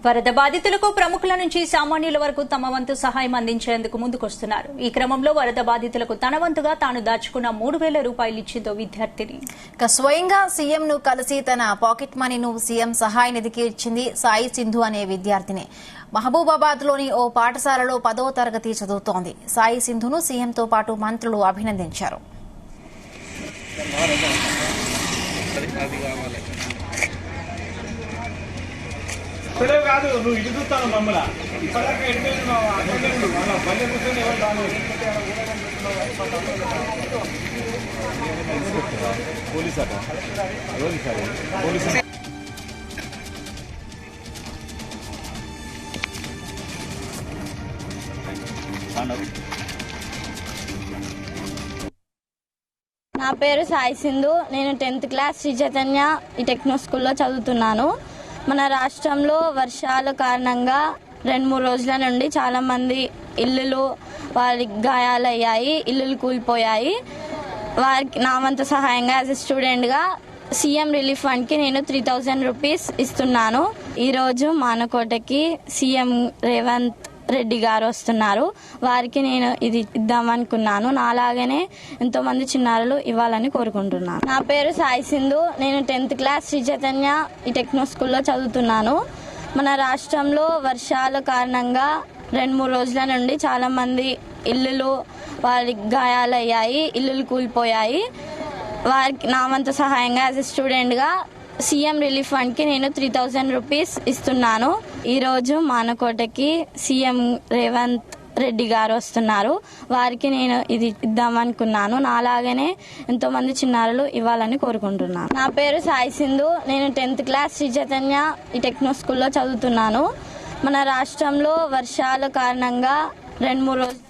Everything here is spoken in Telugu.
వరద బాధితులకు ప్రముఖుల నుంచి సామాన్యుల వరకు తమ వంతు సహాయం అందించేందుకు ముందుకొస్తున్నారు. ఈ క్రమంలో వరద బాధితులకు తన వంతుగా తాను దాచుకున్న 3,000 రూపాయలు ఇచ్చిందో విద్యార్థిని. స్వయంగా సీఎం ను కలిసి తన పాకెట్ మనీను సీఎం సహాయ నిధికి ఇచ్చింది సాయి సింధు అనే విద్యార్థిని. మహబూబాబాద్ లోని ఓ పాఠశాలలో 10వ తరగతి చదువుతోంది. సాయి సింధును సీఎంతో పాటు మంత్రులు అభినందించారు. కాదు నువ్వు ఇటు చూస్తాను మమ్మల్ని ఇప్పటిదాకా ఎడిపోయింది బల్లె కూర్చొని ఎవరు రాలేదు. పోలీస్ అట పోలీసు నా పేరు సాయి సింధు. నేను 10th క్లాస్ శ్రీ చైతన్య ఈ టెక్నో స్కూల్లో చదువుతున్నాను. మన రాష్ట్రంలో వర్షాల కారణంగా 2-3 రోజుల నుండి చాలా మంది ఇల్లులు వారికి గాయాలయ్యాయి, ఇల్లులు కూలిపోయాయి. వారికి నా వంతు సహాయంగా యాజ్ ఎ స్టూడెంట్గా సీఎం రిలీఫ్ ఫండ్కి నేను 3,000 రూపీస్ ఇస్తున్నాను. ఈరోజు మానకోటకి సీఎం రేవంత్ రెడ్డి గారు వస్తున్నారు. వారికి నేను ఇది ఇద్దామనుకున్నాను. నాలాగనే ఎంతో మంది చిన్నారులు ఇవ్వాలని కోరుకుంటున్నాను. నా పేరు సాయి సింధు. నేను 10th క్లాస్ శ్రీ చైతన్య ఈ టెక్నో స్కూల్లో చదువుతున్నాను. మన రాష్ట్రంలో వర్షాల కారణంగా 2-3 రోజుల నుండి చాలా మంది ఇల్లులు వారికి గాయాలయ్యాయి, ఇల్లులు కూలిపోయాయి. వారికి నా వంతు సహాయంగా యాజ్ ఎ స్టూడెంట్గా సీఎం రిలీఫ్ ఫండ్కి నేను 3,000 రూపీస్ ఇస్తున్నాను. ఈరోజు మానకోటకి సీఎం రేవంత్ రెడ్డి గారు వస్తున్నారు. వారికి నేను ఇది ఇద్దామనుకున్నాను. నాలాగనే ఎంతో మంది చిన్నారులు ఇవ్వాలని కోరుకుంటున్నాను. నా పేరు సాయి సింధు. నేను 10th క్లాస్ శ్రీ చైతన్య ఈ టెక్నో స్కూల్లో చదువుతున్నాను. మన రాష్ట్రంలో వర్షాల కారణంగా 2-3 రోజులు